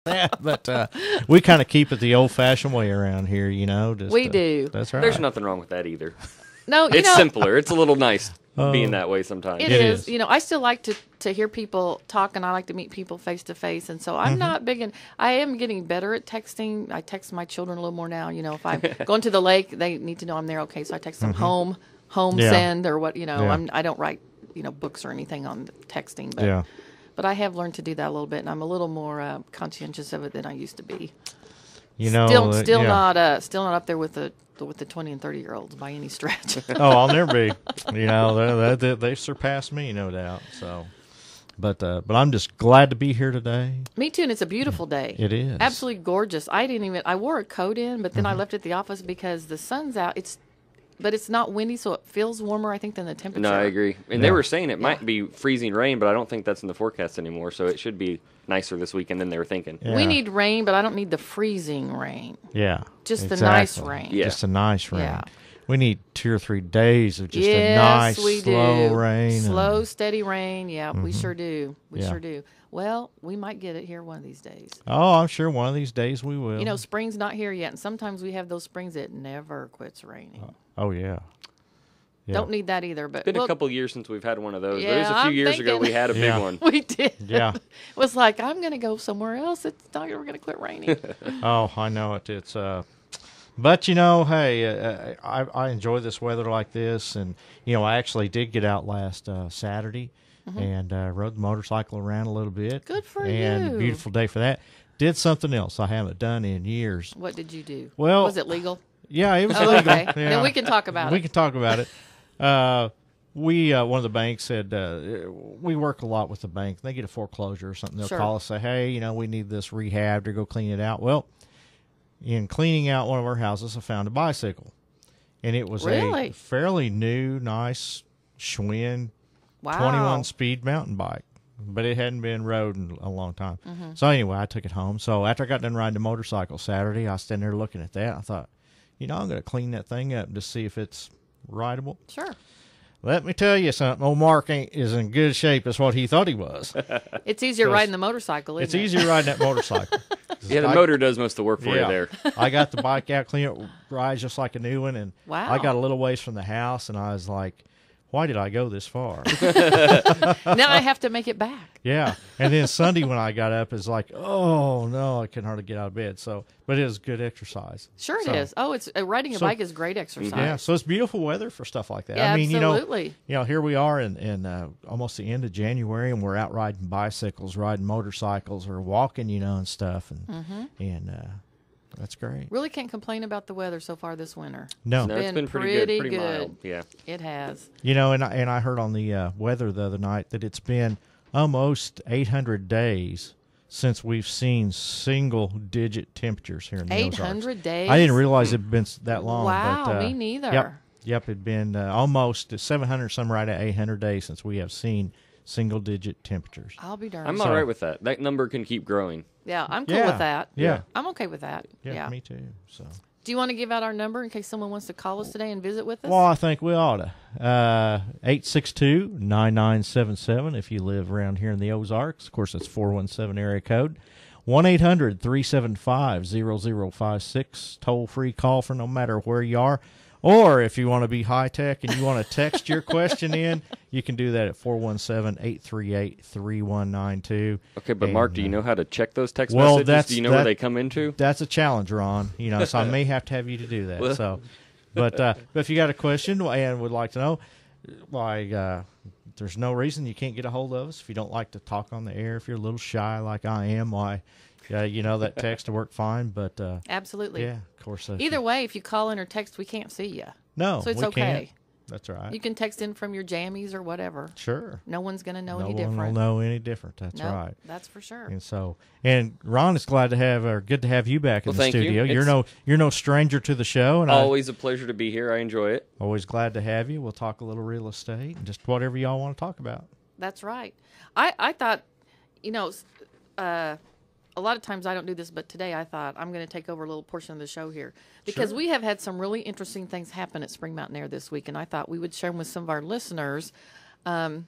that, but we kind of keep it the old-fashioned way around here, you know. Just, We do. That's right. There's nothing wrong with that either. No, you It's know, simpler. It's a little nice being that way sometimes. It is. You know, I still like to hear people talk, and I like to meet people face to face. And so I'm not big in. I am getting better at texting. I text my children a little more now. You know, if I'm going to the lake, they need to know I'm there. Okay, so I text them home Yeah. send, or what. You know, Yeah. I don't write books or anything on texting, but Yeah. but I have learned to do that a little bit, and I'm a little more conscientious of it than I used to be. You know, Still yeah. not up there with the 20 and 30-year-olds by any stretch. Oh, I'll never be. You know, they surpassed me, no doubt. So, but I'm just glad to be here today. Me too, and it's a beautiful day. It is absolutely gorgeous. I wore a coat in, but then I left it at the office because the sun's out. But it's not windy, so it feels warmer, I think, than the temperature. No, I agree. And they were saying it might be freezing rain, but I don't think that's in the forecast anymore. So it should be nicer this weekend than they were thinking. Yeah. We need rain, but I don't need the freezing rain. Yeah, Just the nice rain. Yeah. Just a nice rain. Yeah. We need 2 or 3 days of just a Yes, nice, we slow do. rain. Slow, steady rain. Yeah, we sure do. We Yeah. sure do. Well, we might get it here one of these days. Oh, I'm sure one of these days we will. You know, spring's not here yet, and sometimes we have those springs that never quits raining. Oh, yeah. Yeah. Don't need that either. But It's been well, a couple years since we've had one of those. Yeah, There was a few I'm years ago thinking- we had a Yeah. big one. we did. Yeah. It was like, I'm going to go somewhere else. It's not ever going to quit raining. Oh, I know it. It's but you know, hey, I enjoy this weather like this, and you know, I actually did get out last Saturday and rode the motorcycle around a little bit. Good for and you. beautiful day for that. Did something else I haven't done in years. What did you do? Well, was it legal? Yeah, it was Oh, legal. okay. Yeah. Then we can talk about We it. can talk about it. We one of the banks said we work a lot with the bank. They get a foreclosure or something. They'll Sure. call us, say, "Hey, you know, we need this rehabbed or go clean it out." Well, in cleaning out one of our houses, I found a bicycle, and it was Really? a fairly new, nice Schwinn Wow. 21 speed mountain bike, but it hadn't been rode in a long time. Mm-hmm. So anyway, I took it home. So after I got done riding the motorcycle Saturday, I was standing there looking at that. I thought, you know, I'm going to clean that thing up and just see if it's rideable. Sure. Let me tell you something. Old Mark is in good shape as what he thought he was. It's easier riding the motorcycle, isn't It's it? easier riding that motorcycle. Yeah, the motor does most of the work for you there. I got the bike out, clean it, rides just like a new one, and Wow. I got a little ways from the house, and I was like, why did I go this far? Now I have to make it back. Yeah. And then Sunday when I got up, it's like, oh, no, I couldn't hardly get out of bed. So, but it was good exercise. Sure it So, is. Oh, it's riding a so- bike is great exercise. Yeah, so it's beautiful weather for stuff like that. Yeah, I mean, absolutely. you know, here we are in almost the end of January, and we're out riding bicycles, riding motorcycles, or walking, you know, and stuff, and that's great. Really can't complain about the weather so far this winter. No, No, it's Been been pretty good, pretty pretty good. mild. Yeah. It has. you know, and I heard on the weather the other night that it's been almost 800 days since we've seen single-digit temperatures here in the Ozarks. 800 days? I didn't realize it'd been that long. Wow, but, me neither. Yep, it'd been almost 700, some right at 800 days since we have seen single-digit temperatures. I'll be darned. I'm all right with that. That number can keep growing. Yeah, I'm cool Yeah, with that. yeah. I'm okay with that. Yeah, me too. So, Do you want to give out our number in case someone wants to call us today and visit with us? well, I think we ought to. 862-9977 if you live around here in the Ozarks. Of course, it's 417 area code. 1-800-375-0056. Toll-free call for no matter where you are. Or if you want to be high-tech and you want to text your question in, you can do that at 417-838-3192. Okay, but Mark, do you know how to check those text Well, messages? Do you know where they come into? That's a challenge, Ron. You know, so I may have to have you to do that. So, but if you got a question and would like to know, why, there's no reason you can't get a hold of us if you don't like to talk on the air. If you're a little shy like I am, why, you know, that text will work fine. But Absolutely. yeah, of course. Either way, if you call in or text, we can't see you. no, So it's we okay. can't. That's right. You can text in from your jammies or whatever. Sure. No one's going to know No any one will different. know any different. That's No, right. that's for sure. And so, and Ron, it's glad to have, or good to have you back in Well, the thank you. studio. It's- You're no stranger to the show, and Always a pleasure to be here. I enjoy it. always glad to have you. We'll talk a little real estate and just whatever y'all want to talk about. That's right. I thought, you know, a lot of times I don't do this, but today I thought I'm going to take over a little portion of the show here because we have had some really interesting things happen at Spring Mountain Air this week, and I thought we would share them with some of our listeners. Of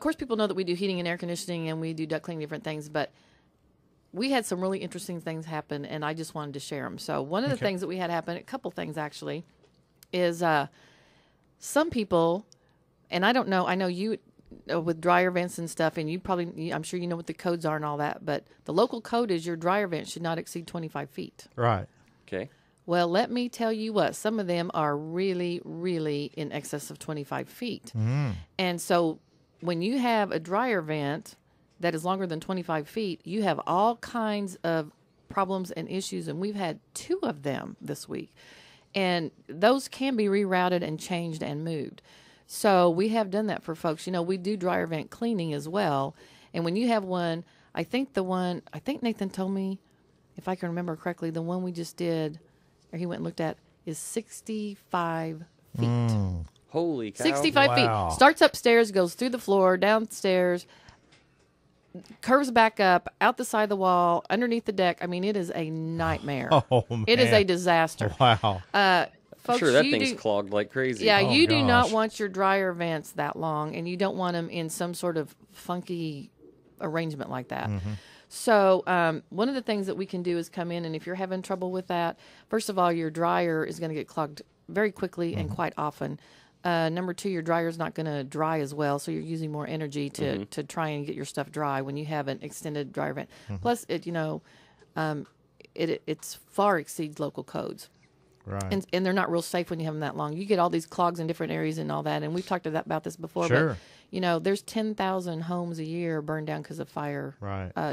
course, people know that we do heating and air conditioning and we do duct cleaning, different things, but we had some really interesting things happen, and I just wanted to share them. So one of the things that we had happen, a couple things actually, is some people, and I don't know, I know you with dryer vents and stuff, and I'm sure you know what the codes are and all that, but the local code is your dryer vent should not exceed 25 feet. Right. Okay. Well, let me tell you what, some of them are really, really in excess of 25 feet. And so when you have a dryer vent that is longer than 25 feet, you have all kinds of problems and issues, and we've had 2 of them this week. And those can be rerouted and changed and moved. So we have done that for folks. You know, we do dryer vent cleaning as well. And when you have one, I think Nathan told me, if I can remember correctly, the one we just did, or he went and looked at, is 65 feet. Holy cow. 65 Wow. feet. Starts upstairs, goes through the floor, downstairs, curves back up, out the side of the wall, underneath the deck. I mean, it is a nightmare. Oh, man. It is a disaster. Wow. Folks, Sure, that thing's clogged like crazy. Yeah, Oh, you do not gosh. want your dryer vents that long, and you don't want them in some sort of funky arrangement like that. So one of the things that we can do is come in, and if you're having trouble with that, first of all, your dryer is going to get clogged very quickly and quite often. Number 2, your dryer is not going to dry as well, so you're using more energy to try and get your stuff dry when you have an extended dryer vent. Plus, it's far exceeds local codes. Right. And they're not real safe when you have them that long. You get all these clogs in different areas and all that, and we've talked about this before. Sure. But, there's 10,000 homes a year burned down because of fire,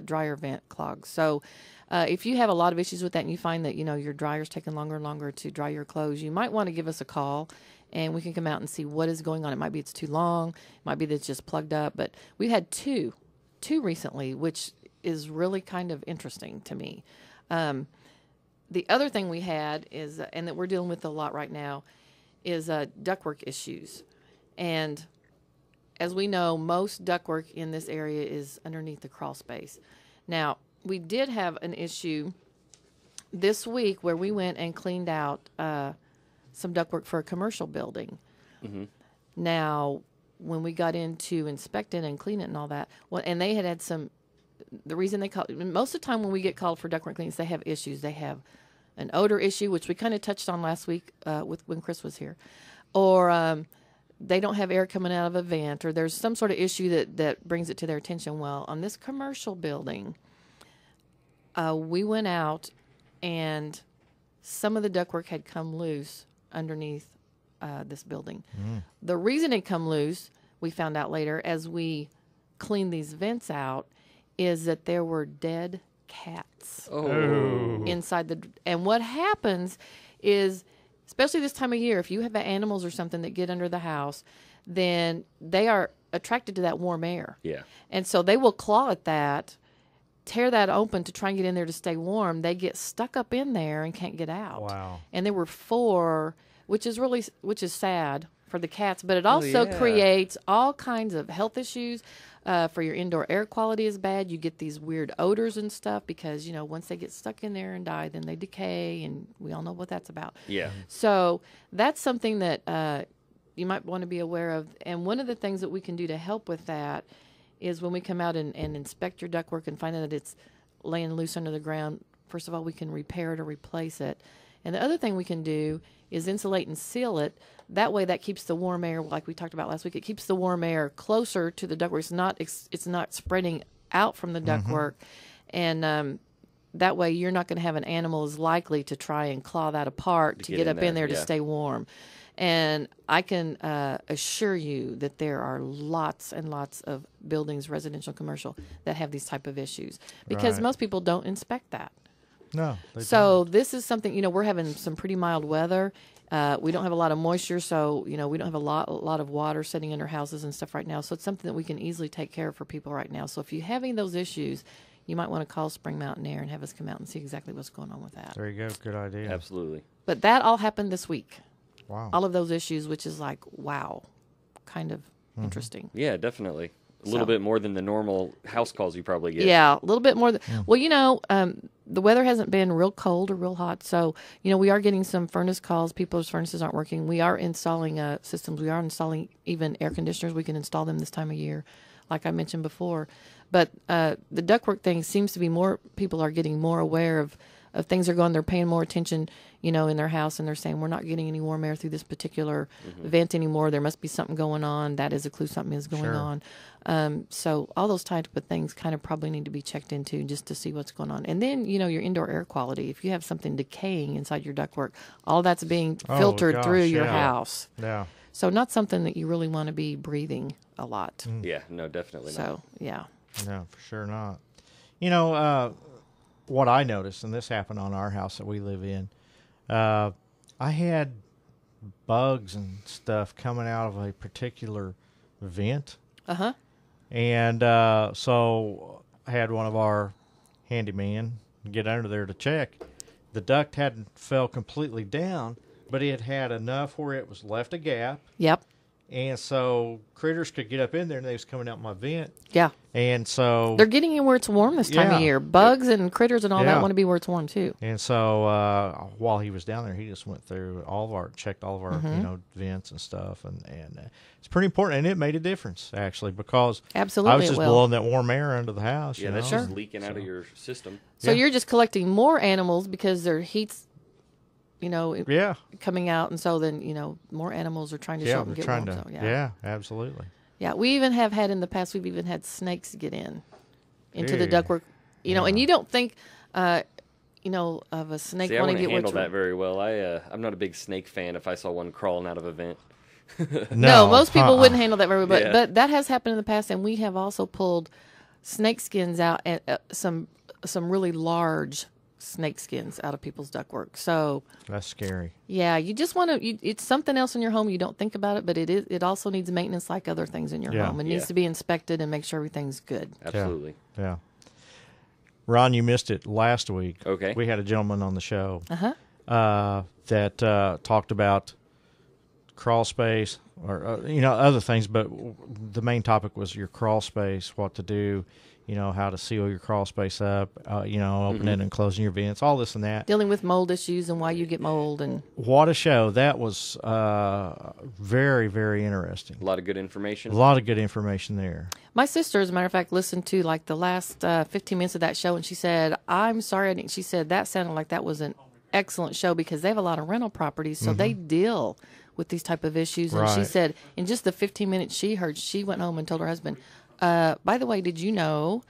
dryer vent clogs. So if you have a lot of issues with that and you find that, your dryer's taking longer and longer to dry your clothes, you might want to give us a call, and we can come out and see what is going on. It might be it's too long. It might be that it's just plugged up. But we've had two recently, which is really kind of interesting to me. The other thing we had is, and that we're dealing with a lot right now, is ductwork issues. And as we know, most ductwork in this area is underneath the crawl space. Now, we did have an issue this week where we went and cleaned out some ductwork for a commercial building. Now, when we got in to inspect it and clean it and all that, and they had some, the reason they called, most of the time when we get called for ductwork cleans, they have issues. They have an odor issue, which we kind of touched on last week when Chris was here, or they don't have air coming out of a vent, or there's some sort of issue that brings it to their attention. Well, on this commercial building, we went out and some of the ductwork had come loose underneath this building. The reason it come loose, we found out later as we cleaned these vents out, is that there were dead cats inside and what happens is, especially this time of year, if you have animals or something that get under the house, then they are attracted to that warm air. Yeah. And so they will claw at that, tear that open to try and get in there to stay warm. They get stuck up in there and can't get out. Wow. And there were 4, which is sad for the cats, but it also creates all kinds of health issues. For your indoor air quality is bad. You get these weird odors and stuff because, once they get stuck in there and die, then they decay, and we all know what that's about. Yeah. So that's something that you might want to be aware of. And one of the things that we can do to help with that is when we come out and inspect your ductwork and find out that it's laying loose under the ground, first of all, we can repair it or replace it. And the other thing we can do is insulate and seal it. That way, that keeps the warm air, like we talked about last week. It keeps the warm air closer to the ductwork. It's not spreading out from the ductwork, and that way you're not going to have an animal as likely to try and claw that apart to get up in there to stay warm. And I can assure you that there are lots and lots of buildings, residential, commercial, that have these type of issues because most people don't inspect that. No. So this is something, we're having some pretty mild weather. We don't have a lot of moisture, so, we don't have a lot of water sitting in our houses and stuff right now. So it's something that we can easily take care of for people right now. So if you're having those issues, you might want to call Spring Mountain Air and have us come out and see exactly what's going on with that. There you go. Good idea. Absolutely. But that all happened this week. Wow. All of those issues, which is like, wow, kind of interesting. Yeah, definitely. A little bit more than the normal house calls you probably get. Yeah, a little bit more. Well, the weather hasn't been real cold or real hot. So, we are getting some furnace calls. People's furnaces aren't working. We are installing systems. We are installing even air conditioners. We can install them this time of year, like I mentioned before. But the ductwork thing seems to be more people are getting more aware of things are going. They're paying more attention, in their house, and they're saying we're not getting any warm air through this particular vent anymore. There must be something going on. That is a clue something is going on. So all those type of things kind of probably need to be checked into just to see what's going on. And then your indoor air quality. If you have something decaying inside your ductwork, all that's being filtered through your house. Yeah. So not something that you really want to be breathing a lot. Yeah, no, definitely not. So yeah. No, for sure not. What I noticed, and this happened on our house that we live in, I had bugs and stuff coming out of a particular vent. Uh-huh. And so I had one of our handyman get under there to check. The duct hadn't fell completely down, but it had enough where it was left a gap. Yep. And so critters could get up in there, and they was coming out my vent. Yeah. And so they're getting in where it's warm this time of year. Bugs and critters and all that want to be where it's warm too. And so while he was down there, he just went through checked all of our vents and stuff, and it's pretty important, and it made a difference actually because absolutely I was just blowing that warm air into the house. Yeah, that's just leaking out of your system. So you're just collecting more animals because their heat's coming out, and so then more animals are trying to show up and get warm. Yeah, absolutely. Yeah, we even have had in the past. We've even had snakes get into the ductwork. And you don't think, of a snake See, wanting to I get handle that very well. I'm not a big snake fan. If I saw one crawling out of a vent, no, most people wouldn't handle that very well. But that has happened in the past, and we have also pulled snake skins out at some really large snake skins out of people's ductwork. So that's scary. Yeah, you just want to. It's something else in your home. You don't think about it, but it also needs maintenance like other things in your home. It needs to be inspected and make sure everything's good. Absolutely. Yeah. Ron, you missed it last week. Okay. We had a gentleman on the show that talked about crawl space or other things, but the main topic was your crawl space, what to do. How to seal your crawl space up, opening and closing your vents, all this and that. Dealing with mold issues and why you get mold. And what a show. That was very, very interesting. A lot of good information. A lot of good information there. My sister, as a matter of fact, listened to like the last 15 minutes of that show, and she said, I'm sorry. She said that sounded like that was an excellent show because they have a lot of rental properties, so they deal with these type of issues. And she said in just the 15 minutes she heard, she went home and told her husband, by the way, did you know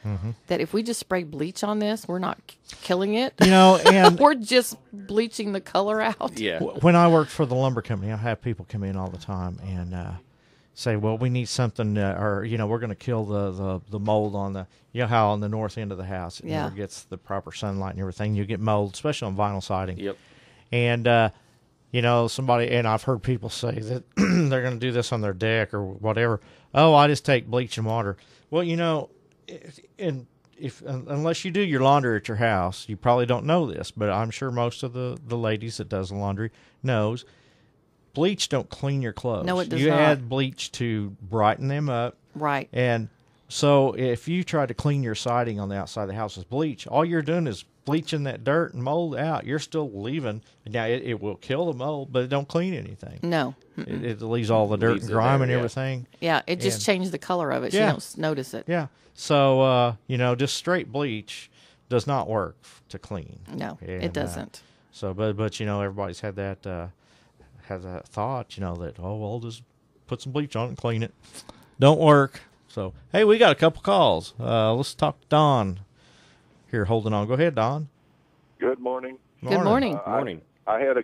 that if we just spray bleach on this, we're not killing it? And we're just bleaching the color out. Yeah. When I worked for the lumber company, I have people come in all the time and say, well, we need something, or, we're going to kill the mold on the, how on the north end of the house, it never gets the proper sunlight and everything. You get mold, especially on vinyl siding. Yep. And, somebody, and I've heard people say that they're going to do this on their deck or whatever. Oh, I just take bleach and water. Well, unless you do your laundry at your house, you probably don't know this, but I'm sure most of the ladies that does the laundry knows bleach don't clean your clothes. No, it does you not. add bleach to brighten them up. Right. And so if you try to clean your siding on the outside of the house with bleach, all you're doing is bleaching that dirt and mold out. You're still leaving. Now, it will kill the mold, but it don't clean anything. No. It leaves all the dirt and grime and everything. Yeah, it just changed the color of it. You don't notice it. Yeah. So, just straight bleach does not work to clean. No, it doesn't. But everybody's had that thought, that, I'll just put some bleach on it and clean it. Don't work. So, hey, we got a couple calls. Let's talk to Don here holding on. Go ahead, Don. Good morning. Good morning. Morning. I had a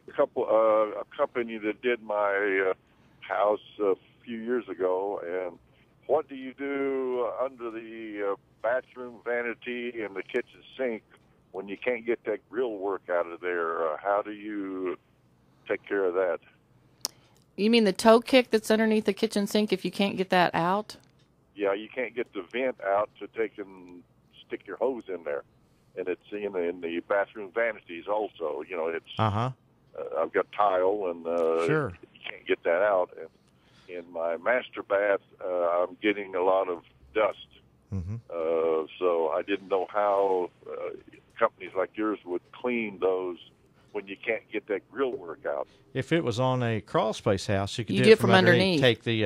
company that did my house a few years ago, and what do you do under the bathroom vanity and the kitchen sink when you can't get that grill work out of there? How do you take care of that? You mean the toe kick that's underneath the kitchen sink if you can't get that out? Yeah, you can't get the vent out to take and stick your hose in there. And it's in the bathroom vanities also. It's I've got tile, and sure. You can't get that out. And in my master bath, I'm getting a lot of dust. So I didn't know how companies like yours would clean those when you can't get that grill work out. If it was on a crawl space house, you could You do it from underneath. Take the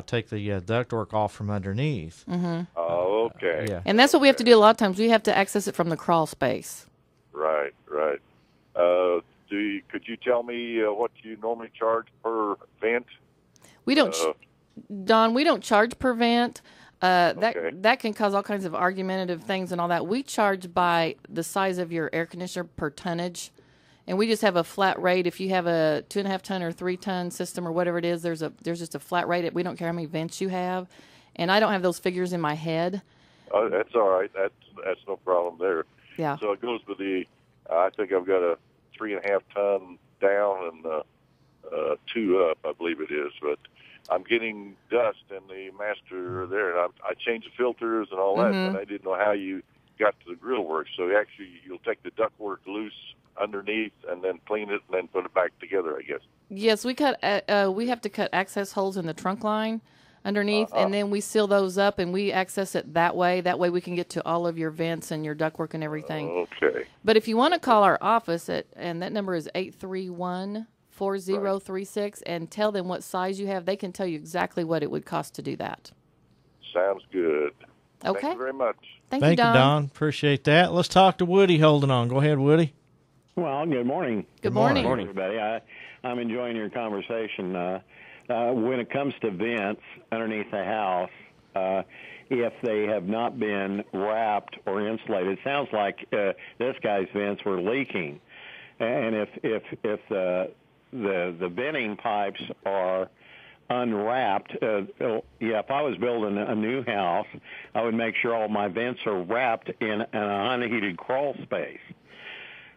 take the ductwork off from underneath. Oh, okay. Yeah. And that's what we have to do a lot of times. We have to access it from the crawl space. Right. Could you tell me what you normally charge per vent? We don't, Don. We don't charge per vent. Okay. That can cause all kinds of argumentative things and all that. We charge by the size of your air conditioner per tonnage, and we just have a flat rate. If you have a 2.5 ton or 3 ton system or whatever it is, there's just a flat rate. We don't care how many vents you have, and I don't have those figures in my head. That's all right. That's no problem there. Yeah. So it goes with the. I think I've got a 3.5 ton down and 2 up, I believe it is. But I'm getting dust in the master there, and I changed the filters and all that, but I didn't know how you got to the grill work. So actually, you'll take the ductwork loose underneath and then clean it and then put it back together, I guess. Yes, we have to cut access holes in the trunk line underneath, and then we seal those up and we access it that way. That way we can get to all of your vents and your ductwork and everything. Okay. But if you want to call our office, and that number is 831-4036, and tell them what size you have, they can tell you exactly what it would cost to do that. Sounds good. Okay. Thank you very much. Thank you, Don. Appreciate that. Let's talk to Woody holding on. Go ahead, Woody. Well, good morning. Good morning. Everybody. I'm enjoying your conversation. When it comes to vents underneath the house, if they have not been wrapped or insulated, it sounds like this guy's vents were leaking. And if the venting pipes are unwrapped, if I was building a new house, I would make sure all my vents are wrapped in an unheated crawl space.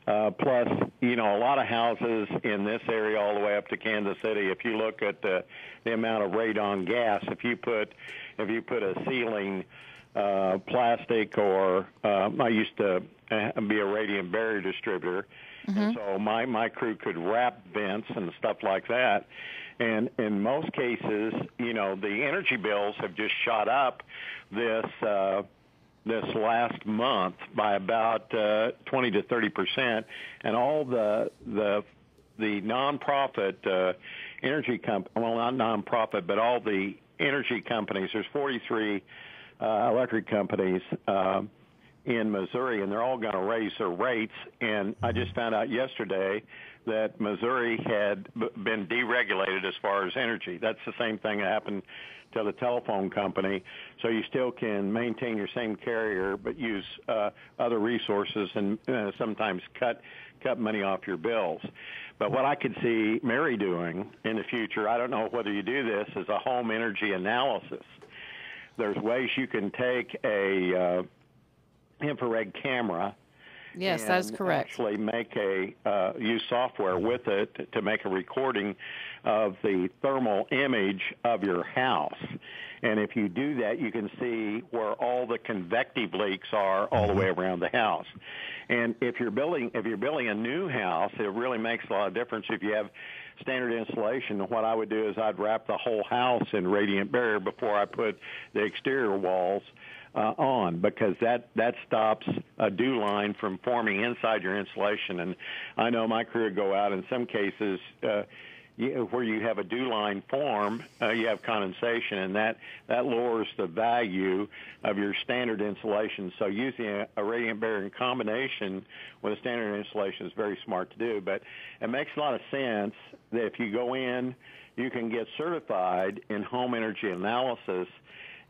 Plus, a lot of houses in this area all the way up to Kansas City, if you look at the amount of radon gas, if you put a ceiling plastic or I used to be a radiant barrier distributor, and so my crew could wrap vents and stuff like that. And in most cases, the energy bills have just shot up this last month by about 20 to 30%, and all the nonprofit energy not nonprofit, but all the energy companies. There's 43 electric companies in Missouri, and they're all going to raise their rates. And I just found out yesterday that Missouri had been deregulated as far as energy. That's the same thing that happened to the telephone company. So you still can maintain your same carrier, but use other resources and sometimes cut money off your bills. But what I could see Mary doing in the future, I don't know whether you do this, is a home energy analysis. There's ways you can take a infrared camera. Yes, that's correct. Actually make use software with it to make a recording of the thermal image of your house. And if you do that, you can see where all the convective leaks are all the way around the house. And if you're building a new house, it really makes a lot of difference if you have standard insulation. What I would do is I'd wrap the whole house in radiant barrier before I put the exterior walls on, because that stops a dew line from forming inside your insulation. And I know my crew would go out in some cases where you have a dew line form, you have condensation, and that lowers the value of your standard insulation. So using a radiant barrier in combination with a standard insulation is very smart to do. But it makes a lot of sense that if you go in, you can get certified in home energy analysis.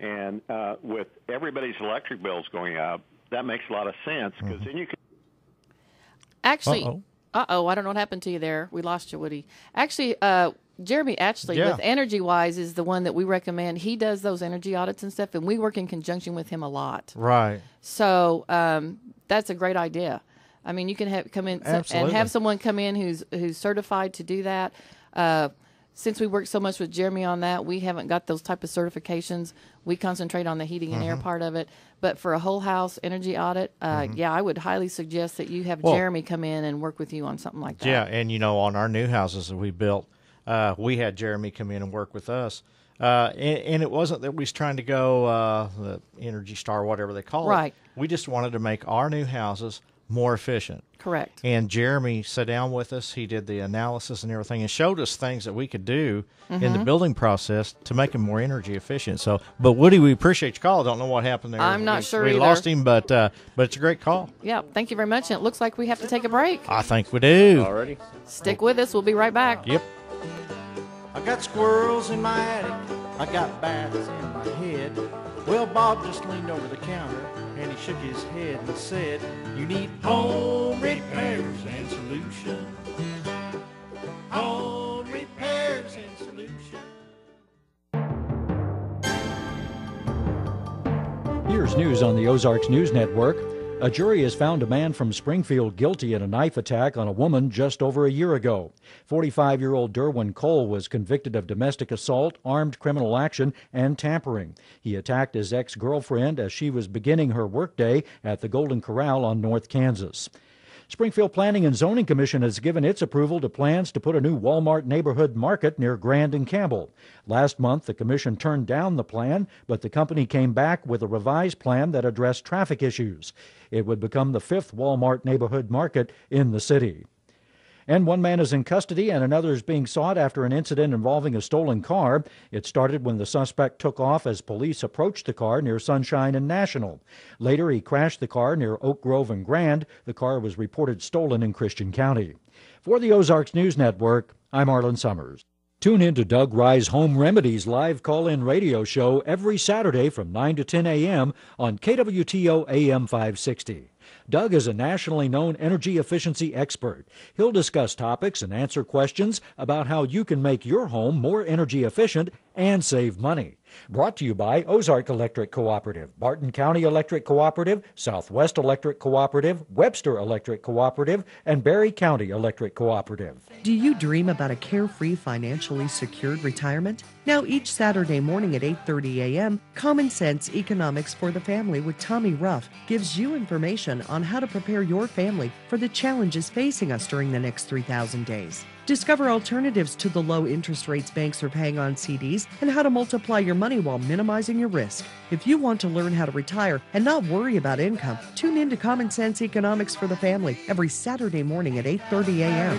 And with everybody's electric bills going up, that makes a lot of sense, because then you can... Actually, I don't know what happened to you there. We lost you, Woody. Actually, Jeremy Atchley with Energy Wise is the one that we recommend. He does those energy audits and stuff, and we work in conjunction with him a lot. Right. So that's a great idea. I mean, you can come in and have someone come in who's certified to do that. Since we work so much with Jeremy on that, we haven't got those type of certifications. We concentrate on the heating and air part of it. But for a whole house energy audit, I would highly suggest that you have Jeremy come in and work with you on something like that. Yeah, and on our new houses that we built, we had Jeremy come in and work with us. And it wasn't that we was trying to go the Energy Star, whatever they call it. Right. We just wanted to make our new houses more efficient. Correct. And Jeremy sat down with us. He did the analysis and everything and showed us things that we could do in the building process to make them more energy efficient. So, but Woody, we appreciate your call. I don't know what happened there. I'm not sure we either. lost him, but it's a great call. Yeah, thank you very much. And it looks like we have to take a break. I think we do. Already? Stick with us. We'll be right back. Yep. I got squirrels in my attic. I got bats in my head. Well, Bob just leaned over the counter and he shook his head and said, "You need home repairs and solutions. Home repairs and solutions." Here's news on the Ozarks News Network. A jury has found a man from Springfield guilty in a knife attack on a woman just over a year ago. 45-year-old Derwin Cole was convicted of domestic assault, armed criminal action, and tampering. He attacked his ex-girlfriend as she was beginning her workday at the Golden Corral on North Kansas. Springfield Planning and Zoning Commission has given its approval to plans to put a new Walmart neighborhood market near Grand and Campbell. Last month, the commission turned down the plan, but the company came back with a revised plan that addressed traffic issues. It would become the 5th Walmart neighborhood market in the city. And one man is in custody and another is being sought after an incident involving a stolen car. It started when the suspect took off as police approached the car near Sunshine and National. Later, he crashed the car near Oak Grove and Grand. The car was reported stolen in Christian County. For the Ozarks News Network, I'm Arlen Summers. Tune in to Doug Rye's Home Remedies live call-in radio show every Saturday from 9 to 10 a.m. on KWTO AM 560. Doug is a nationally known energy efficiency expert. He'll discuss topics and answer questions about how you can make your home more energy efficient and save money. Brought to you by Ozark Electric Cooperative, Barton County Electric Cooperative, Southwest Electric Cooperative, Webster Electric Cooperative, and Barry County Electric Cooperative. Do you dream about a carefree, financially secured retirement? Now each Saturday morning at 8:30 a.m., Common Sense Economics for the Family with Tommy Ruff gives you information on how to prepare your family for the challenges facing us during the next 3,000 days. Discover alternatives to the low interest rates banks are paying on CDs and how to multiply your money while minimizing your risk. If you want to learn how to retire and not worry about income, tune in to Common Sense Economics for the Family every Saturday morning at 8:30 a.m.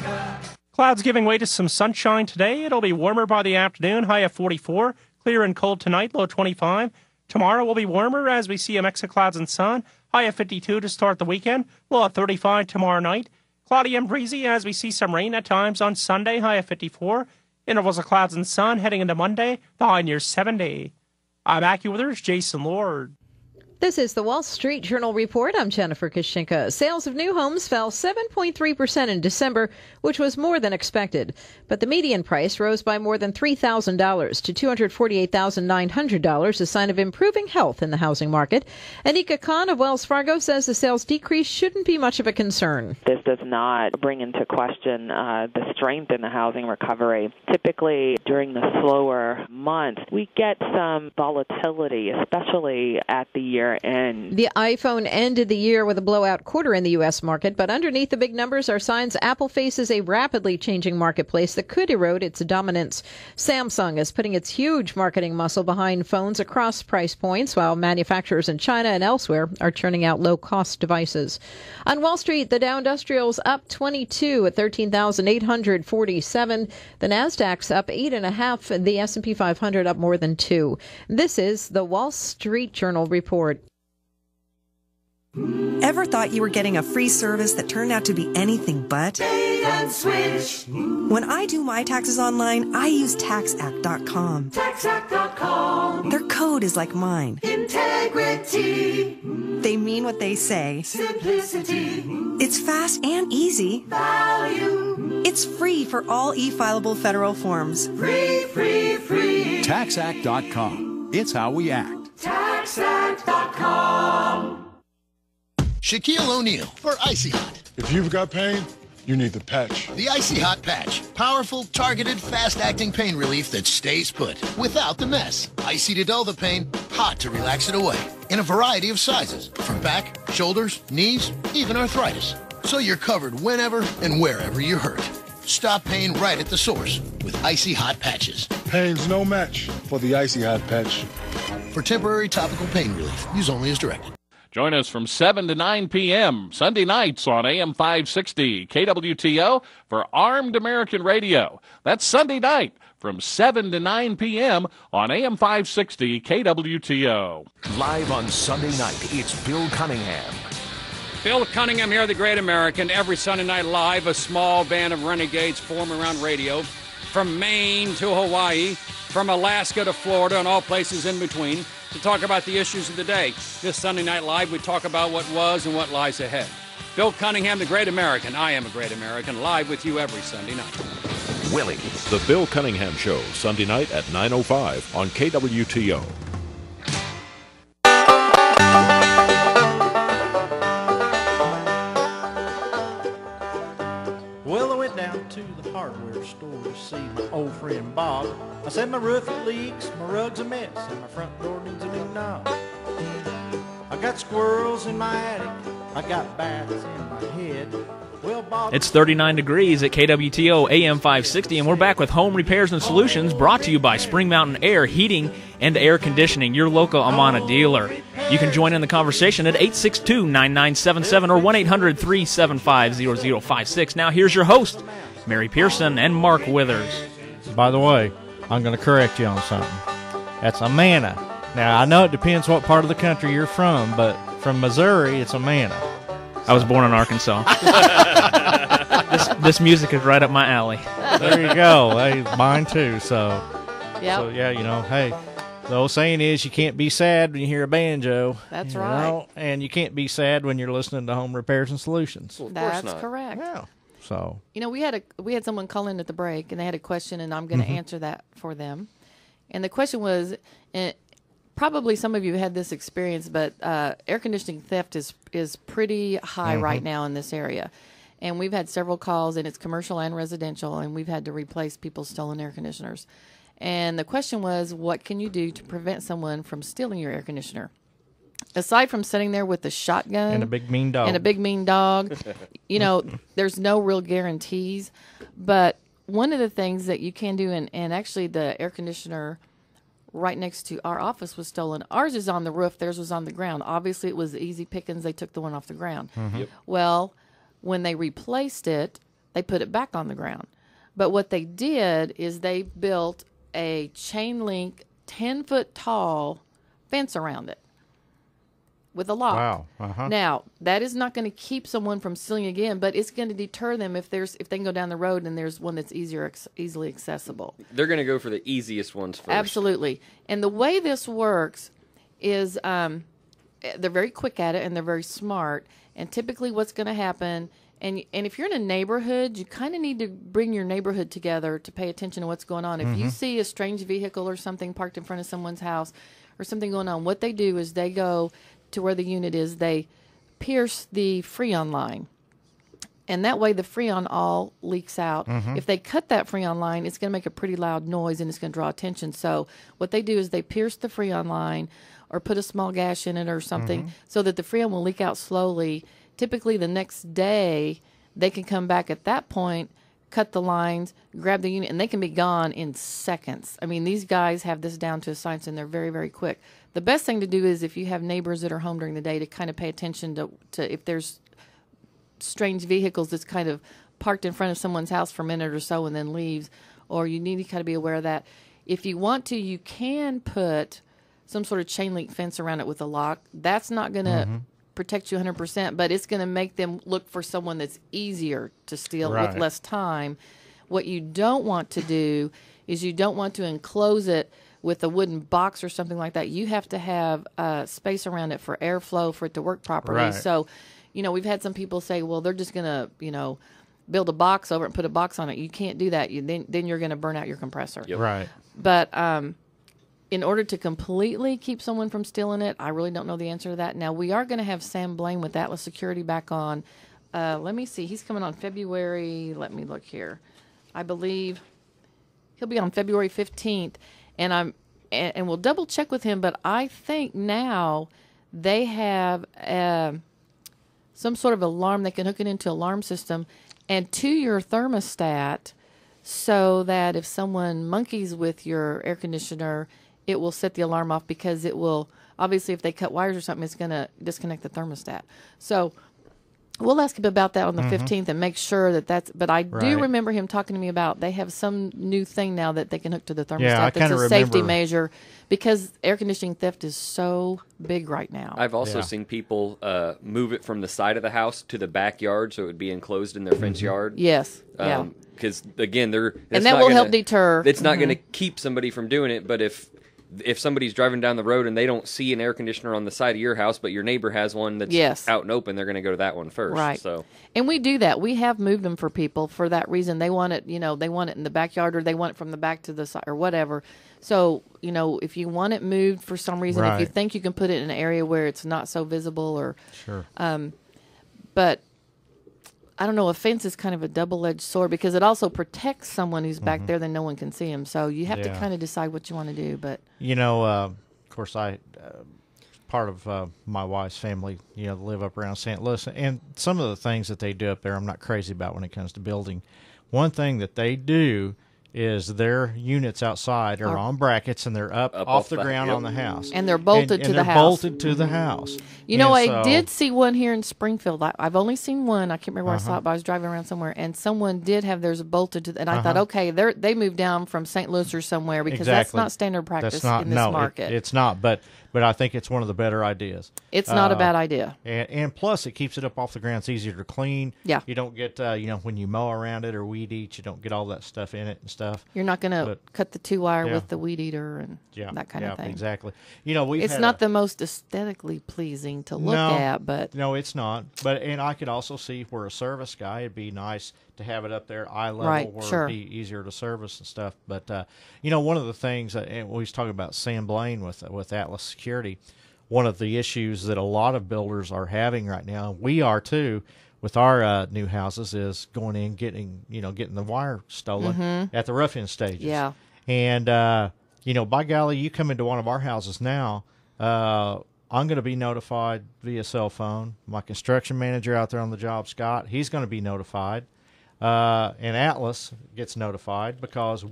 Clouds giving way to some sunshine today. It'll be warmer by the afternoon, high of 44. Clear and cold tonight, low 25. Tomorrow will be warmer as we see a mix of clouds and sun, high of 52 to start the weekend, low of 35 tomorrow night. Cloudy and breezy as we see some rain at times on Sunday, high of 54. Intervals of clouds and sun heading into Monday, the high near 70. I'm AccuWeather's Jason Lord. This is the Wall Street Journal Report. I'm Jennifer Kashinka. Sales of new homes fell 7.3% in December, which was more than expected. But the median price rose by more than $3,000 to $248,900, a sign of improving health in the housing market. Anika Khan of Wells Fargo says the sales decrease shouldn't be much of a concern. This does not bring into question the strength in the housing recovery. Typically, during the slower months, we get some volatility, especially at the year end. The iPhone ended the year with a blowout quarter in the U.S. market, but underneath the big numbers are signs Apple faces a rapidly changing marketplace that could erode its dominance. Samsung is putting its huge marketing muscle behind phones across price points, while manufacturers in China and elsewhere are churning out low-cost devices. On Wall Street, the Dow Industrial's up 22 at 13,847. The Nasdaq's up 8.5, and the S&P 500 up more than 2. This is the Wall Street Journal Report. Ever thought you were getting a free service that turned out to be anything but? Bait and switch. When I do my taxes online, I use TaxAct.com. TaxAct.com. Their code is like mine. Integrity. They mean what they say. Simplicity. It's fast and easy. Value. It's free for all e-fileable federal forms. Free. TaxAct.com. It's how we act. TaxAct.com. Shaquille O'Neal for Icy Hot. If you've got pain, you need the patch. The Icy Hot Patch. Powerful, targeted, fast-acting pain relief that stays put without the mess. Icy to dull the pain, hot to relax it away. In a variety of sizes, from back, shoulders, knees, even arthritis. So you're covered whenever and wherever you're hurt. Stop pain right at the source with Icy Hot Patches. Pain's no match for the Icy Hot Patch. For temporary topical pain relief, use only as directed. Join us from 7 to 9 p.m. Sunday nights on AM 560 KWTO for Armed American Radio. That's Sunday night from 7 to 9 p.m. on AM 560 KWTO. Live on Sunday night, it's Bill Cunningham. Bill Cunningham here, the Great American. Every Sunday night live, a small band of renegades form around radio. From Maine to Hawaii, from Alaska to Florida, and all places in between, to talk about the issues of the day. This Sunday Night Live, we talk about what was and what lies ahead. Bill Cunningham, the Great American. I am a Great American, live with you every Sunday night. Willie. The Bill Cunningham Show, Sunday night at 9:05 on KWTO. Well, I went down to the hardware store to see my old friend Bob. I said my roof it leaks, my rug's a mess, and my front door needs a new knob. I got squirrels in my attic, I got bats in my head. Well, Bob, it's 39 degrees at KWTO AM 560, and we're back with Home Repairs and Solutions, brought to you by Spring Mountain Air Heating and Air Conditioning, your local Amana dealer. You can join in the conversation at 862-9977 or 1-800-375-0056. Now here's your host, Mary Pearson and Mark Withers. By the way, I'm going to correct you on something. That's Amana. Now, I know it depends what part of the country you're from, but from Missouri, it's Amana. I was born in Arkansas. this music is right up my alley. There you go. Hey, mine too. So yeah, you know, hey, the old saying is you can't be sad when you hear a banjo. That's right. And you can't be sad when you're listening to Home Repairs and Solutions. Well, That's correct. Yeah. So you know, we had someone call in at the break, and they had a question, and I'm going to answer that for them. And the question was, probably some of you had this experience, but air conditioning theft is pretty high right now in this area. And we've had several calls, and it's commercial and residential, and we've had to replace people's stolen air conditioners. And the question was, what can you do to prevent someone from stealing your air conditioner? Aside from sitting there with a shotgun and a big mean dog, you know, there's no real guarantees. But one of the things that you can do, and actually the air conditioner right next to our office was stolen. Ours is on the roof. Theirs was on the ground. Obviously, it was easy pickings. They took the one off the ground. Yep. Well, when they replaced it, they put it back on the ground. But what they did is they built a chain link, 10-foot tall fence around it with a lock. Wow. Now, that is not going to keep someone from stealing again, but it's going to deter them if they can go down the road and there's one that's easily accessible. They're going to go for the easiest ones first. Absolutely. And the way this works is they're very quick at it and they're very smart. And typically what's going to happen, and if you're in a neighborhood, you kind of need to bring your neighborhood together to pay attention to what's going on. If you see a strange vehicle or something parked in front of someone's house or something going on, what they do is they go to where the unit is, they pierce the Freon line. And that way the Freon all leaks out. If they cut that Freon line, it's going to make a pretty loud noise and it's going to draw attention. So what they do is they pierce the Freon line or put a small gash in it or something so that the Freon will leak out slowly. Typically the next day they can come back at that point, cut the lines, grab the unit, and they can be gone in seconds. I mean, these guys have this down to a science, and they're very, very quick. The best thing to do is if you have neighbors that are home during the day to kind of pay attention to if there's strange vehicles that's kind of parked in front of someone's house for a minute or so and then leaves, or you need to kind of be aware of that. If you want to, you can put some sort of chain link fence around it with a lock. That's not going to protect you 100%, but it's going to make them look for someone that's easier to steal with less time. What you don't want to do is you don't want to enclose it with a wooden box or something like that. You have to have space around it for airflow for it to work properly. So, you know, we've had some people say, well, they're just going to, you know, build a box over it and put a box on it. You can't do that. Then you're going to burn out your compressor. But in order to completely keep someone from stealing it, I really don't know the answer to that. Now, we are going to have Sam Blaine with Atlas Security back on. Let me see. He's coming on February. Let me look here. I believe he'll be on February 15th. And we'll double check with him, but I think now they have some sort of alarm. They can hook it into an alarm system and to your thermostat so that if someone monkeys with your air conditioner, it will set the alarm off because it will obviously if they cut wires or something, it's going to disconnect the thermostat. So we'll ask him about that on the 15th and make sure that that's. But I do remember him talking to me about they have some new thing now that they can hook to the thermostat. Yeah, I that's a remember. Safety measure because air conditioning theft is so big right now. I've also seen people move it from the side of the house to the backyard, so it would be enclosed in their fence yard. Yes. Because again, and that will help deter. It's not going to keep somebody from doing it, but if somebody's driving down the road and they don't see an air conditioner on the side of your house, but your neighbor has one that's out and open, they're going to go to that one first. Right. So, and we do that. We have moved them for people for that reason. They want it, they want it in the backyard or they want it from the back to the side or whatever. So, if you want it moved for some reason, if you think you can put it in an area where it's not so visible or, but I don't know, a fence is kind of a double-edged sword because it also protects someone who's back there, then no one can see him. So you have to kind of decide what you want to do. But of course, I part of my wife's family, live up around St. Louis, and some of the things that they do up there, I'm not crazy about when it comes to building. One thing that they do is their units outside are on brackets and they're up off the ground on the house. And they're bolted to the house. Bolted to the house. I did see one here in Springfield. I've only seen one. I can't remember where I saw it, but I was driving around somewhere, and someone did have theirs bolted to and I thought, okay, they moved down from St. Louis or somewhere because that's not standard practice in this market. It's not, but I think it's one of the better ideas. It's not a bad idea. And plus, it keeps it up off the ground. It's easier to clean. Yeah. You don't get, when you mow around it or weed eat, you don't get all that stuff in it and stuff. You're not going to cut the 2-wire with the weed eater and that kind of thing. Exactly. It's not the most aesthetically pleasing to look at, but no, it's not. And I could also see where a service guy, it'd be nice to have it up there eye level where it'd be easier to service and stuff. But one of the things, and we was talking about Sam Blaine with Atlas Security, one of the issues that a lot of builders are having right now, we are too, with our new houses, is going in getting the wire stolen at the rough end stages. Yeah. And by golly, you come into one of our houses now, I'm going to be notified via cell phone. My construction manager out there on the job, Scott, he's going to be notified. And Atlas gets notified because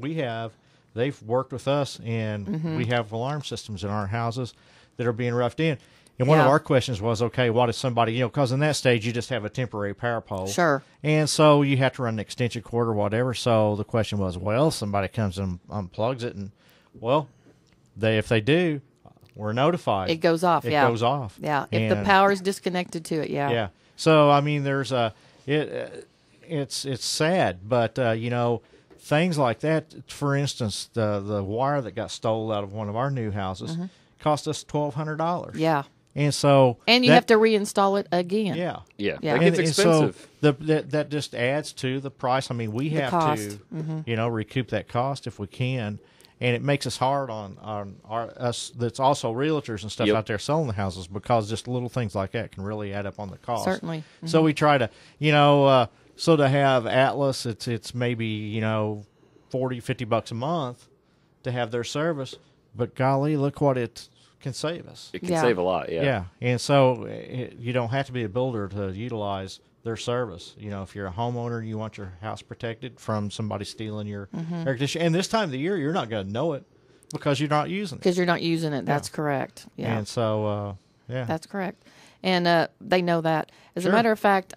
they've worked with us, and we have alarm systems in our houses that are being roughed in. And one of our questions was, okay, what if somebody, because in that stage you just have a temporary power pole. Sure. And so you have to run an extension cord or whatever. So the question was, well, somebody comes and unplugs it, and, if they do, we're notified. It goes off, It goes off. Yeah, if the power is disconnected to it, Yeah. So, I mean, there's it's sad, but, things like that, for instance, the wire that got stolen out of one of our new houses cost us $1,200. Yeah. And so... And you have to reinstall it again. Yeah. Yeah. That gets expensive. So that just adds to the price. I mean, we have to, recoup that cost if we can. And it makes us hard on us that's also realtors and stuff out there selling the houses, because just little things like that can really add up on the cost. Certainly. So we try to, so to have Atlas, it's maybe, $40-50 a month to have their service. But golly, look what it can save us. It can save a lot, Yeah, and so you don't have to be a builder to utilize their service. If you're a homeowner and you want your house protected from somebody stealing your air conditioner, and this time of the year, you're not going to know it because you're not using it. Because you're not using it. That's correct. Yeah. And so, That's correct. And they know that. As a matter of fact,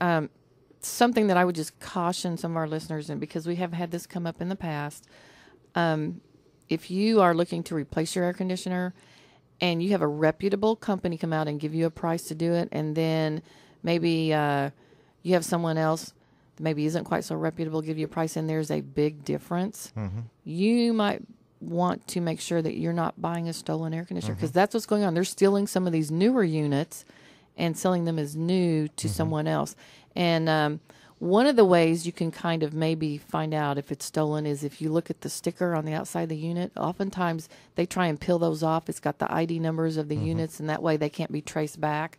something that I would just caution some of our listeners in, because we have had this come up in the past, if you are looking to replace your air conditioner and you have a reputable company come out and give you a price to do it, and then maybe you have someone else that maybe isn't quite so reputable give you a price, and there's a big difference, you might want to make sure that you're not buying a stolen air conditioner, because that's what's going on. They're stealing some of these newer units and selling them as new to someone else. And one of the ways you can kind of maybe find out if it's stolen is if you look at the sticker on the outside of the unit. Oftentimes they try and peel those off. It's got the ID numbers of the units, and that way they can't be traced back.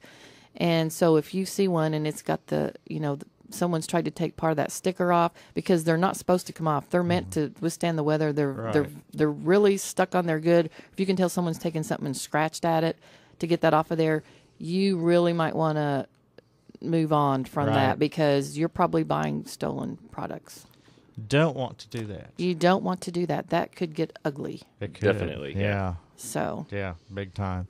And so if you see one and it's got someone's tried to take part of that sticker off, because they're not supposed to come off. They're meant to withstand the weather. They're really stuck on there good. If you can tell someone's taken something and scratched at it to get that off of there, you really might want to move on from that, because you're probably buying stolen products. Don't want to do that. You don't want to do that. That could get ugly. It could. Definitely. Yeah. So. Yeah, big time.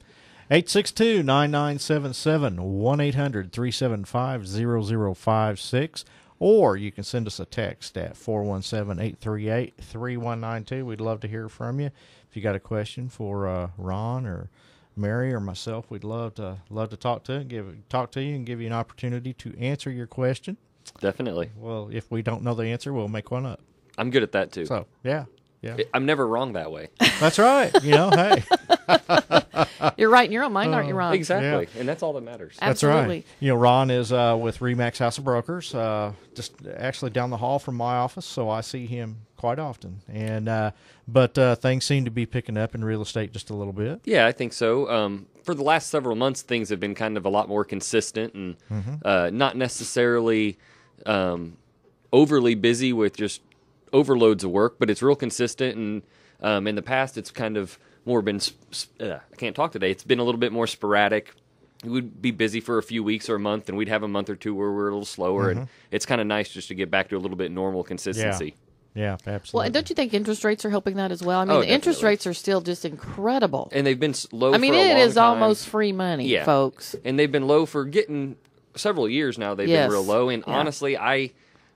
862-9977, 1-800-375-0056, or you can send us a text at 417-838-3192. We'd love to hear from you. If you got a question for Ron or Mary or myself, we'd love to talk to you and give you an opportunity to answer your question. Definitely. Well, if we don't know the answer, we'll make one up. I'm good at that too. So, yeah. I'm never wrong that way. That's right. Hey. You're right in your own mind, aren't you, Ron? Exactly. Yeah. And that's all that matters. Absolutely. That's right. Ron is with RE/MAX House of Brokers, just actually down the hall from my office, so I see him quite often. And but things seem to be picking up in real estate just a little bit. Yeah, I think so. For the last several months, things have been kind of a lot more consistent and not necessarily overly busy with just overloads of work, but it's real consistent. And in the past, it's kind of more been I can't talk today. It's been a little bit more sporadic. We would be busy for a few weeks or a month, and we'd have a month or two where we're a little slower. And it's kind of nice just to get back to a little bit normal consistency. Yeah, absolutely. Well, and don't you think interest rates are helping that as well? I mean, the interest rates are still just incredible. And they've been low I mean, for a long it is time. almost free money, folks. And they've been low for getting several years now. They've been real low. And honestly,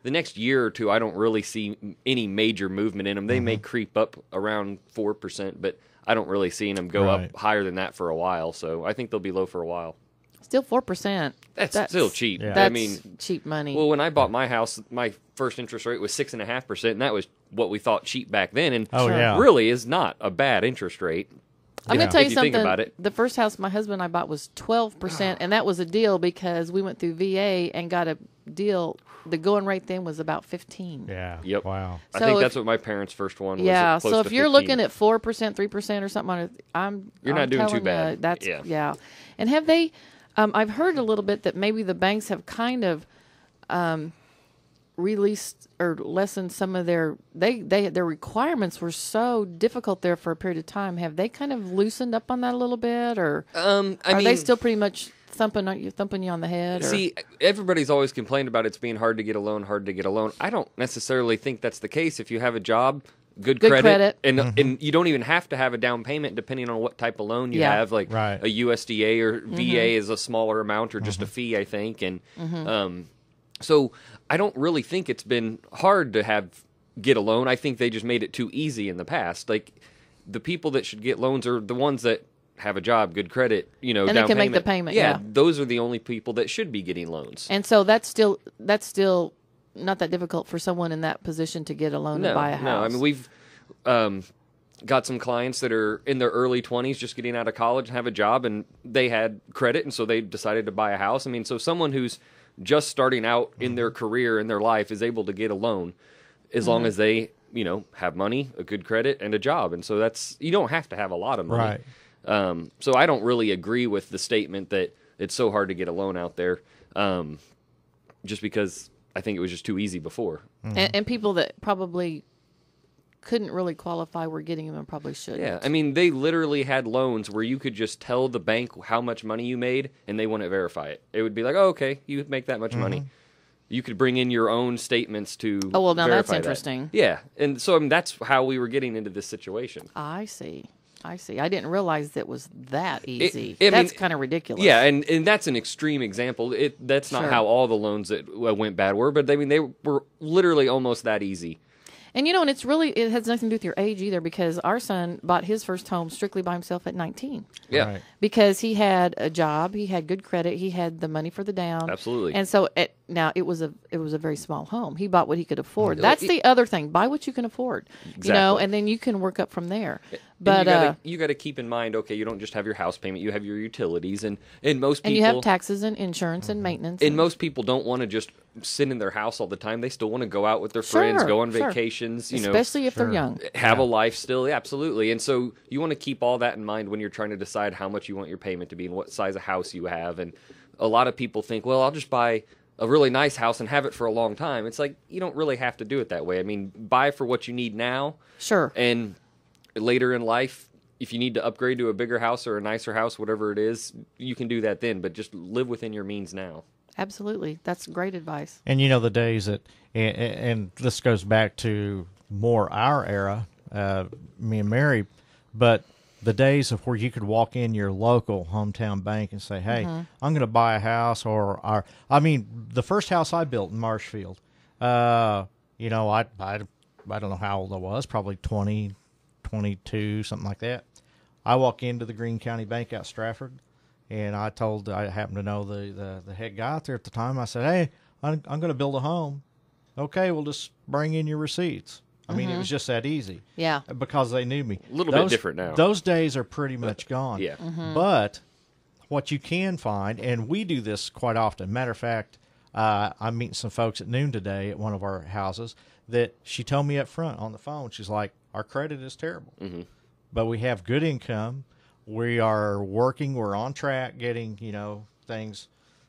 the next year or two, I don't really see any major movement in them. They may creep up around 4%, but I don't really see them go up higher than that for a while. So I think they'll be low for a while. Still 4%. That's still cheap. That's I mean, cheap money. Well, when I bought my house, my first interest rate was 6.5%, and that was what we thought cheap back then. And really is not a bad interest rate. I'm going to tell you something. Think about it. The first house my husband and I bought was 12%, and that was a deal because we went through VA and got a deal. The going rate then was about 15. Yeah. Yep. Wow. I think that's what my parents' first one was. Yeah. Close So to if you're 15. looking at 4%, 3% or something on it, You're not doing too telling bad. you, that's And have they? I've heard a little bit that maybe the banks have kind of released or lessened some of their their requirements were so difficult there for a period of time. Have they kind of loosened up on that a little bit, or are they still pretty much thumping you on the head? See, everybody's always complained about it's being hard to get a loan. I don't necessarily think that's the case. If you have a job, good credit. And you don't even have to have a down payment depending on what type of loan you have. Like a USDA or VA is a smaller amount or just a fee, I think. And so I don't really think it's been hard to get a loan. I think they just made it too easy in the past. Like the people that should get loans are the ones that have a job, good credit, and they down can payment. make the payment. Yeah, those are the only people that should be getting loans. And so that's still not that difficult for someone in that position to get a loan to buy a house. No, I mean we've got some clients that are in their early 20s, just getting out of college and have a job, and they had credit, and so they decided to buy a house. I mean, so someone who's just starting out in their career, in their life, is able to get a loan as long as they, have money, a good credit, and a job. And so you don't have to have a lot of money. Right. So I don't really agree with the statement that it's so hard to get a loan out there, just because I think it was just too easy before. And people that probably couldn't really qualify were getting them and probably shouldn't. Yeah, I mean, they literally had loans where you could just tell the bank how much money you made, and they wouldn't verify it. It would be like, oh, okay, you make that much money. You could bring in your own statements to Oh, well, now that's verify that. interesting. Yeah, and so that's how we were getting into this situation. I see. I didn't realize that was that easy. I That's mean, kind of ridiculous. Yeah, and that's an extreme example. That's not how all the loans that went bad were, but I mean, they were literally almost that easy. And and it has nothing to do with your age either, because our son bought his first home strictly by himself at 19. Yeah. Right. Because he had a job, he had good credit, he had the money for the down. Absolutely. And so it was a very small home. He bought what he could afford. That's the other thing. Buy what you can afford. Exactly. And then you can work up from there. But you got to keep in mind, okay, you don't just have your house payment, you have your utilities, and most people, and you have taxes and insurance and maintenance. And most people don't want to just sit in their house all the time. They still want to go out with their friends, go on vacations, especially if they're young. Have a life still, absolutely. And so you want to keep all that in mind when you're trying to decide how much you want your payment to be and what size of house you have. And a lot of people think, well, I'll just buy a really nice house and have it for a long time. It's like, you don't really have to do it that way. I mean, buy for what you need now. Sure. And later in life, if you need to upgrade to a bigger house or a nicer house, whatever it is, you can do that then, but just live within your means now. Absolutely. That's great advice. And the days that, and this goes back to more our era, me and Mary, but the days of where you could walk in your local hometown bank and say, hey, I'm going to buy a house, the first house I built in Marshfield, I don't know how old I was, probably 20, 22, something like that. I walk into the Greene County Bank out Stratford, and I happened to know the head guy out there at the time. I said, hey, I'm going to build a home. Okay, we'll just bring in your receipts. I mean, it was just that easy. Yeah. Because they knew me. A little bit different now. Those days are pretty much gone. Yeah. But what you can find, and we do this quite often. Matter of fact, I'm meeting some folks at noon today at one of our houses that she told me up front on the phone. She's like, our credit is terrible. But we have good income. We are working. We're on track getting, things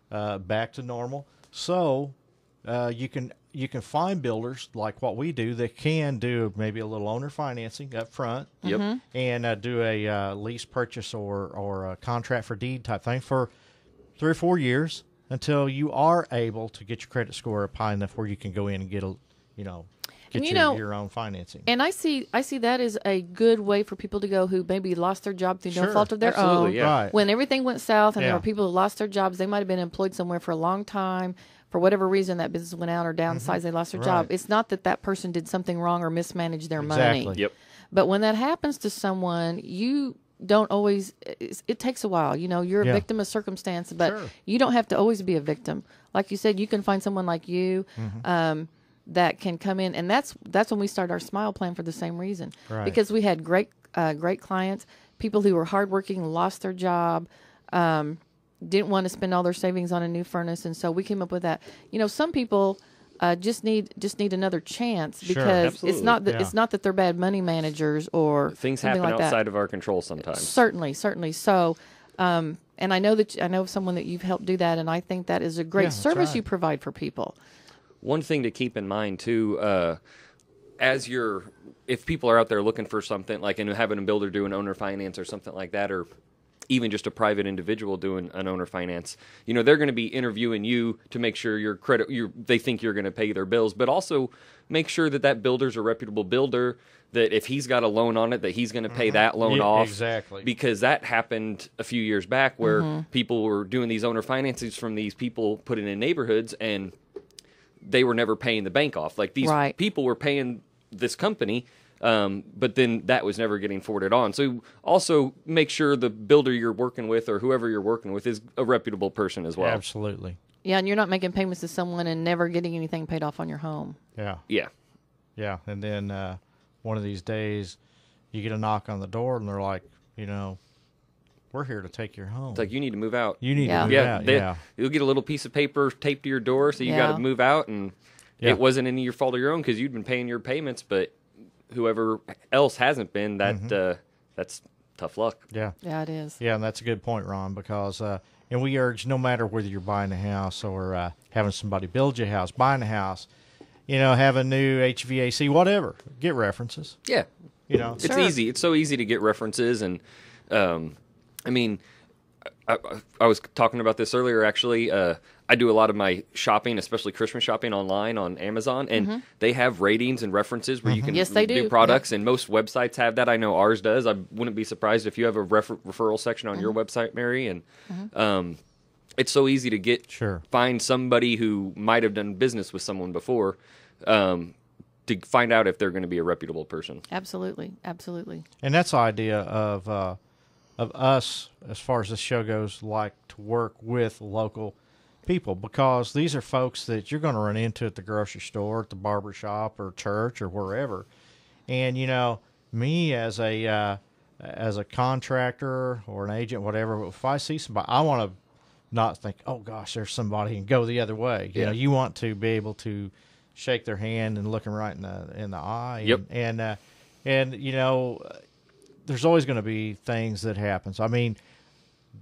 back to normal. So you can find builders like what we do that can do maybe a little owner financing up front. And do a lease purchase or a contract for deed type thing for 3 or 4 years until you are able to get your credit score up high enough where you can go in and get your own financing. And I see that as a good way for people to go who maybe lost their job through no fault of their own. Yeah. When everything went south and there were people who lost their jobs, they might have been employed somewhere for a long time. For whatever reason, that business went out or downsized, they lost their job. It's not that person did something wrong or mismanaged their money. Yep. But when that happens to someone, you don't always, it takes a while. You're a victim of circumstance, but you don't have to always be a victim. Like you said, you can find someone like you that can come in. And that's when we started our Smile Plan for the same reason. Right. Because we had great clients, people who were hardworking, lost their job, didn't want to spend all their savings on a new furnace, and so we came up with that. Some people just need another chance because it's not that they're bad money managers or things something happen like outside that. of our control sometimes. Certainly. So, and I know of someone that you've helped do that, and I think that is a great service you provide for people. One thing to keep in mind too, if people are out there looking for something like having a builder do an owner finance or something like that, or even just a private individual doing an owner finance, they're going to be interviewing you to make sure your credit, they think you're going to pay their bills, but also make sure that builder's a reputable builder, that if he's got a loan on it, that he's going to pay that loan off. Exactly. Because that happened a few years back where people were doing these owner finances from these people put in neighborhoods, and they were never paying the bank off. Like these people were paying this company, but then that was never getting forwarded on. So also make sure the builder you're working with or whoever you're working with is a reputable person as well. Absolutely. Yeah, and you're not making payments to someone and never getting anything paid off on your home. Yeah. Yeah. Yeah, and then one of these days you get a knock on the door and they're like, we're here to take your home. It's like, you need to move out. You need to move out. You'll get a little piece of paper taped to your door, so you got to move out, and it wasn't any of your fault or your own because you'd been paying your payments, but whoever else hasn't been, that's tough luck. Yeah. Yeah, it is. Yeah, and that's a good point, Ron, because and we urge no matter whether you're buying a house or having somebody build you a house, buying a house, have a new HVAC, whatever, get references. Yeah. It's easy. It's so easy to get references, and I was talking about this earlier, actually. I do a lot of my shopping, especially Christmas shopping, online on Amazon, and they have ratings and references where you can do products, and most websites have that. I know ours does. I wouldn't be surprised if you have a referral section on your website, Mary, and it's so easy to find somebody who might have done business with someone before to find out if they're going to be a reputable person. Absolutely. Absolutely. And that's the idea of us, as far as this show goes, like to work with local people, because these are folks that you're going to run into at the grocery store, at the barber shop, or church, or wherever. And me as a contractor or an agent, whatever, if I see somebody, I want to not think, oh gosh, there's somebody, and go the other way. You want to be able to shake their hand and look them right in the eye. Yep. And there's always going to be things that happen. So, I mean,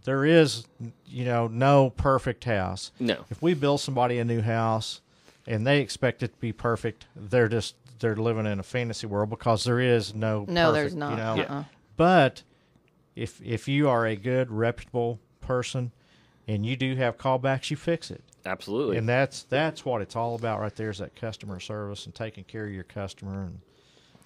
there is, no perfect house. No. If we build somebody a new house and they expect it to be perfect, they're living in a fantasy world, because there is no perfect, there's not. But if you are a good, reputable person and you do have callbacks, you fix it. Absolutely. And that's what it's all about right there, is that customer service and taking care of your customer. And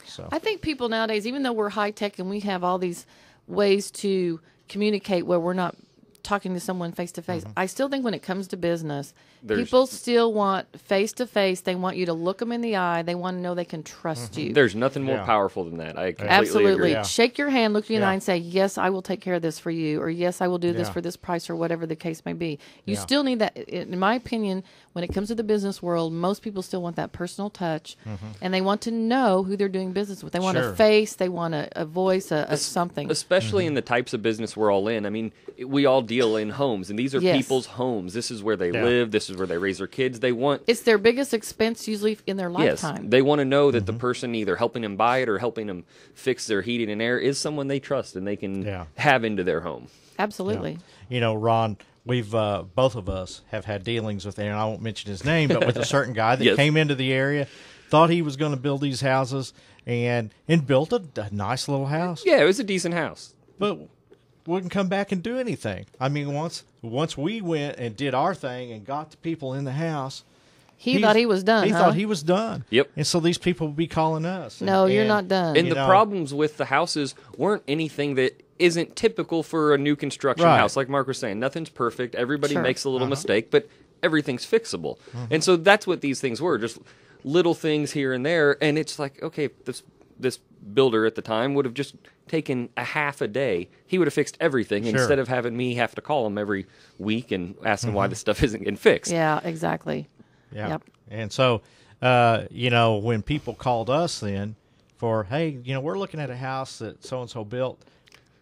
so I think people nowadays, even though we're high tech and we have all these ways to communicate where we're not talking to someone face to face. I still think when it comes to business, people still want face to face. They want you to look them in the eye. They want to know they can trust you. There's nothing more powerful than that. I completely Absolutely. agree. Yeah. Shake your hand, look you in the eye, and say, yes, I will take care of this for you, or yes, I will do this for this price, or whatever the case may be. You still need that. In my opinion, when it comes to the business world, most people still want that personal touch, and they want to know who they're doing business with. They want a face, they want a voice, a something. Especially in the types of business we're all in. I mean, we all deal in homes, and these are people's homes. This is where they live. This is where they raise their kids. It's their biggest expense usually in their lifetime. Yes, they want to know that the person either helping them buy it or helping them fix their heating and air is someone they trust and they can have into their home. Absolutely. You know, Ron, we've both of us have had dealings with, and I won't mention his name, but with a certain guy that came into the area, thought he was going to build these houses, and built a nice little house. Yeah, it was a decent house, but wouldn't come back and do anything. I mean, once we went and did our thing and got the people in the house, he thought he was done. He thought he was done. Yep. And so these people would be calling us. No, you're not done. And the problems with the houses weren't anything that isn't typical for a new construction house. Like Mark was saying, nothing's perfect. Everybody makes a little mistake, but everything's fixable. And so that's what these things were, just little things here and there. And it's like, okay, this builder at the time would have just taken a half a day. He would have fixed everything instead of having me have to call him every week and ask him why the stuff isn't getting fixed. Yeah, exactly. Yeah. Yep. And so, you know, when people called us then for, hey, you know, we're looking at a house that so-and-so built,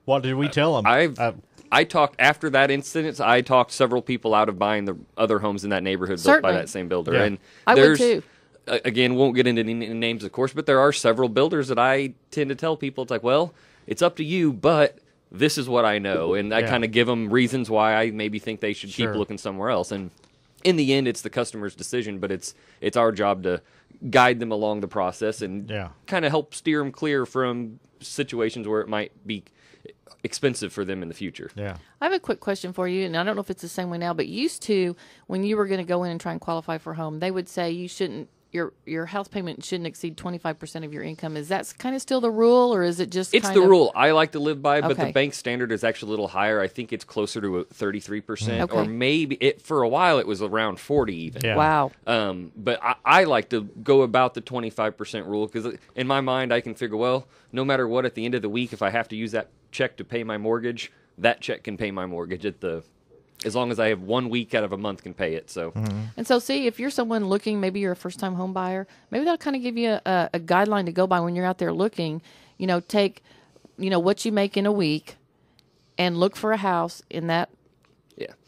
what did we tell them? I talked, after that incident, I talked several people out of buying the other homes in that neighborhood built by that same builder. Yeah. And I would too. Again, won't get into any names, of course, but there are several builders that I tend to tell people, it's like, well, it's up to you, but this is what I know. And I kind of give them reasons why I maybe think they should keep looking somewhere else. And in the end, it's the customer's decision, but it's our job to guide them along the process and kind of help steer them clear from situations where it might be expensive for them in the future. Yeah. I have a quick question for you, and I don't know if it's the same way now, but used to, when you were going to go in and try and qualify for a home, they would say you shouldn't, your house payment shouldn't exceed 25% of your income. Is that kind of still the rule, or is it just It's the rule I like to live by, but the bank standard is actually a little higher. I think it's closer to 33%, or maybe for a while it was around 40 even. Yeah. Wow. But I like to go about the 25% rule because in my mind I can figure, well, no matter what, at the end of the week, if I have to use that check to pay my mortgage, that check can pay my mortgage as long as I have 1 week out of a month can pay it. So, And so, see, if you're someone looking, maybe you're a first-time home buyer, maybe that'll kind of give you a guideline to go by when you're out there looking. You know, take, you know, what you make in a week and look for a house in that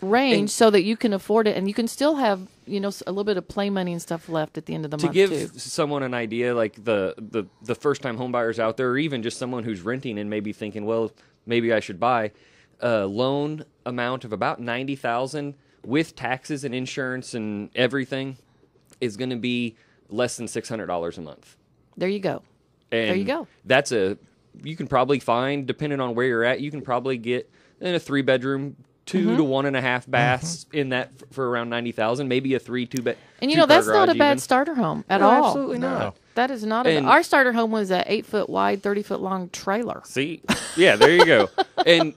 range so that you can afford it and you can still have, you know, a little bit of play money and stuff left at the end of the month, to give someone an idea, like the first-time home buyers out there, or even just someone who's renting and maybe thinking, well, maybe I should buy, loan amount of about $90,000 with taxes and insurance and everything is going to be less than $600 a month. There you go. And there you go. That's you can probably find, depending on where you're at, you can probably get in a 3-bedroom, 2 to 1.5 baths in that for around $90,000, maybe a 2-bed. And you know, that's not a bad starter home at all. Absolutely not. That is not our starter home was a 8-foot wide, 30-foot long trailer. See? Yeah, there you go. And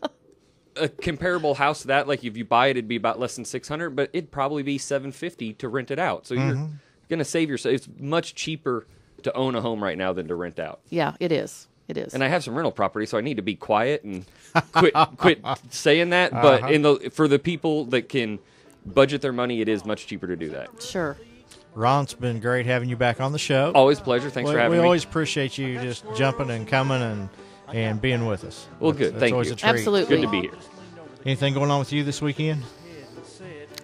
a comparable house to that, like if you buy it, it'd be about less than $600, but it'd probably be $750 to rent it out. So you're going to save yourself. It's much cheaper to own a home right now than to rent out. Yeah, it is. It is. And I have some rental property, so I need to be quiet and quit saying that. But for the people that can budget their money, it is much cheaper to do that. Sure. Ron, it's been great having you back on the show. Always a pleasure. Thanks for having me. We always appreciate you just jumping and coming and being with us. Well, good. That's Thank always you. A treat. Absolutely. Good to be here. Anything going on with you this weekend?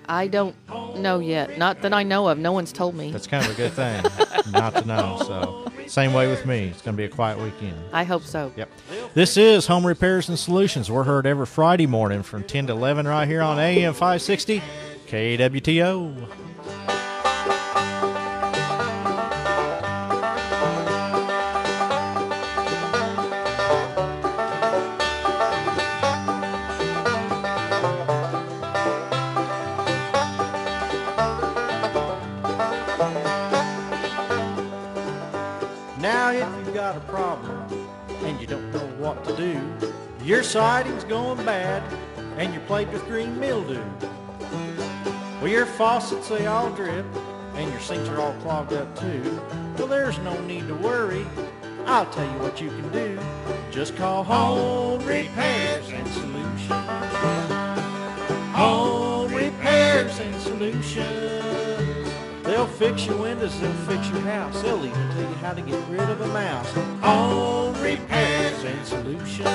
I don't know yet. Not that I know of. No one's told me. That's kind of a good thing, not to know. So, same way with me. It's going to be a quiet weekend. I hope so. Yep. This is Home Repairs and Solutions. We're heard every Friday morning from 10 to 11 right here on AM 560 KWTO. Your siding's going bad, and you're plagued with green mildew. Well, your faucets, they all drip, and your sinks are all clogged up too. Well, there's no need to worry. I'll tell you what you can do. Just call Home Repairs and Solutions. Home Repairs and Solutions. They'll fix your windows, they'll fix your house. They'll even tell you how to get rid of a mouse. Home Repairs and Solutions.